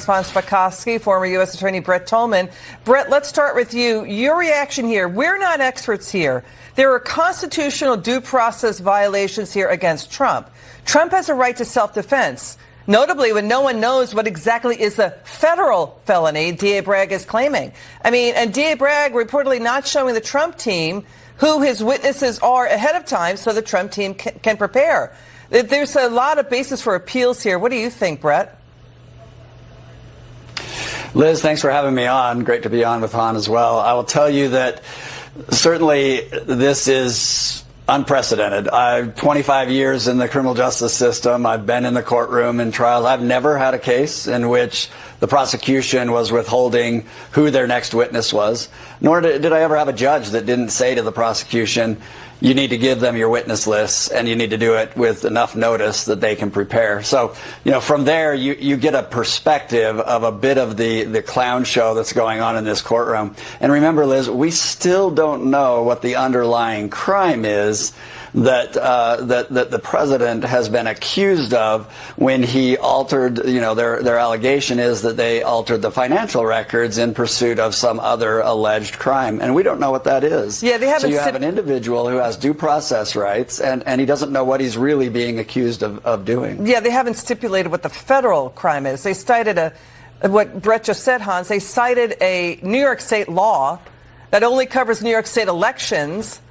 Spakovsky, former U.S. Attorney Brett Tolman. Brett, let's start with you. Your reaction here. We're not experts here. There are constitutional due process violations here against Trump. Trump has a right to self-defense, notably when no one knows what exactly is the federal felony D.A. Bragg is claiming. I mean, and D.A. Bragg reportedly not showing the Trump team who his witnesses are ahead of time so the Trump team can prepare. There's a lot of basis for appeals here. What do you think, Brett? Liz, thanks for having me on. Great to be on with Han as well. I will tell you that certainly this is unprecedented. I've 25 years in the criminal justice system. I've been in the courtroom in trials. I've never had a case in which the prosecution was withholding who their next witness was, nor did I ever have a judge that didn't say to the prosecution, you need to give them your witness lists, and you need to do it with enough notice that they can prepare. So, you know, from there, you get a perspective of a bit of the clown show that's going on in this courtroom. And remember, Liz, we still don't know what the underlying crime is that the president has been accused of when he altered, you know, their allegation is that they altered the financial records in pursuit of some other alleged crime. And we don't know what that is. Yeah, they haven't. So you have an individual who has due process rights, and he doesn't know what he's really being accused of doing. Yeah, they haven't stipulated what the federal crime is. They cited what Brett just said, Hans, they cited a New York State law that only covers New York State elections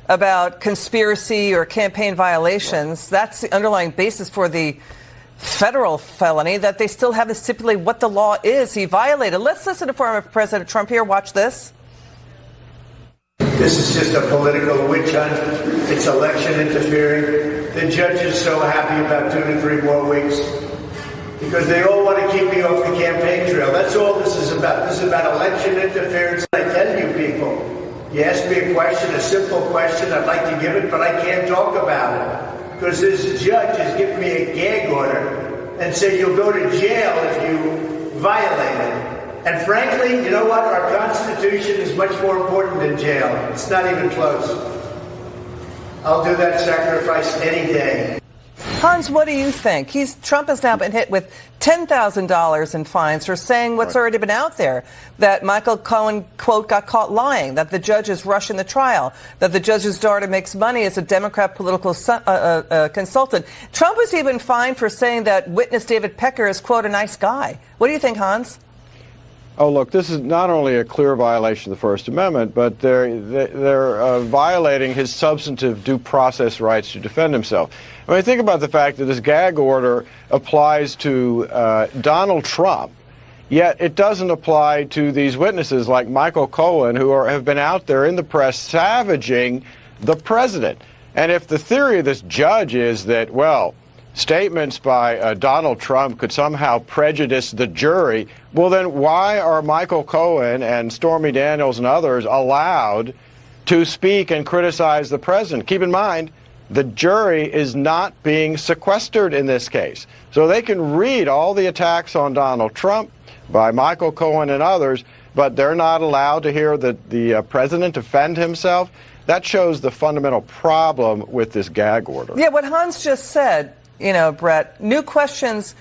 about conspiracy or campaign violations. That's the underlying basis for the federal felony, that they still haven't stipulated what the law is he violated. Let's listen to former President Trump here. Watch this. This is just a political witch hunt. It's election interfering. The judge is so happy about 2 to 3 more weeks because they all want to keep me off the campaign trail. That's all this is about. This is about election interference. I tell you people, you ask me a question, a simple question, I'd like to give it, but I can't talk about it because this judge has given me a gag order and said you'll go to jail if you violate it. And frankly, you know what? Our Constitution is much more important than jail. It's not even close. I'll do that sacrifice any day. Hans, what do you think? Trump has now been hit with $10,000 in fines for saying what's already been out there, that Michael Cohen, quote, got caught lying, that the judge is rushing the trial, that the judge's daughter makes money as a Democrat political consultant. Trump was even fined for saying that witness David Pecker is, quote, a nice guy. What do you think, Hans? Oh, look, this is not only a clear violation of the First Amendment, but they're violating his substantive due process rights to defend himself. I mean, think about the fact that this gag order applies to Donald Trump, yet it doesn't apply to these witnesses like Michael Cohen, who have been out there in the press savaging the president. And if the theory of this judge is that, well, statements by Donald Trump could somehow prejudice the jury, well, then why are Michael Cohen and Stormy Daniels and others allowed to speak and criticize the president? Keep in mind, the jury is not being sequestered in this case. So they can read all the attacks on Donald Trump by Michael Cohen and others, but they're not allowed to hear the president defend himself. That shows the fundamental problem with this gag order. Yeah, what Hans just said, you know, Brett, new questions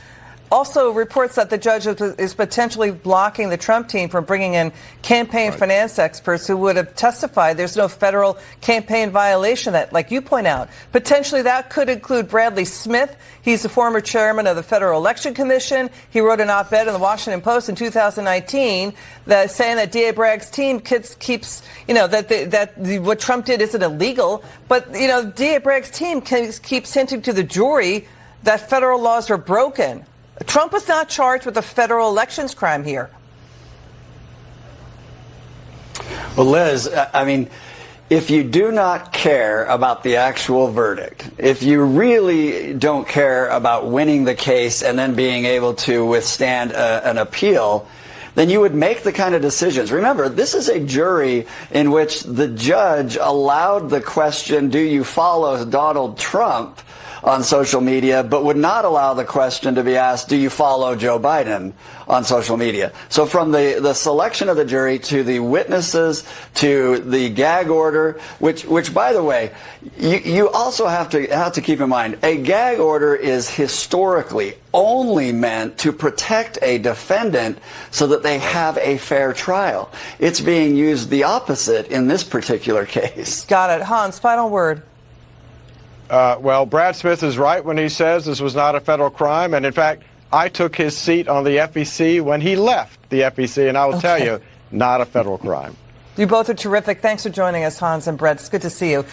also reports that the judge is potentially blocking the Trump team from bringing in campaign finance experts who would have testified there's no federal campaign violation that, like you point out. Potentially that could include Bradley Smith. He's the former chairman of the Federal Election Commission. He wrote an op-ed in the Washington Post in 2019 that saying that D.A. Bragg's team keeps, you know, that what Trump did isn't illegal. But, you know, D.A. Bragg's team keeps hinting to the jury that federal laws are broken. Trump was not charged with a federal elections crime here. Well, Liz, I mean, if you do not care about the actual verdict, if you really don't care about winning the case and then being able to withstand an appeal, then you would make the kind of decisions. Remember, this is a jury in which the judge allowed the question, do you follow Donald Trump, on social media, but would not allow the question to be asked, do you follow Joe Biden on social media? So from the selection of the jury to the witnesses to the gag order, which by the way, you also have to keep in mind, a gag order is historically only meant to protect a defendant so that they have a fair trial. It's being used the opposite in this particular case. Got it. Hans, final word. Well, Brad Smith is right when he says this was not a federal crime. And in fact, I took his seat on the FEC when he left the FEC. And I will tell you, not a federal crime. You both are terrific. Thanks for joining us, Hans and Brett. It's good to see you.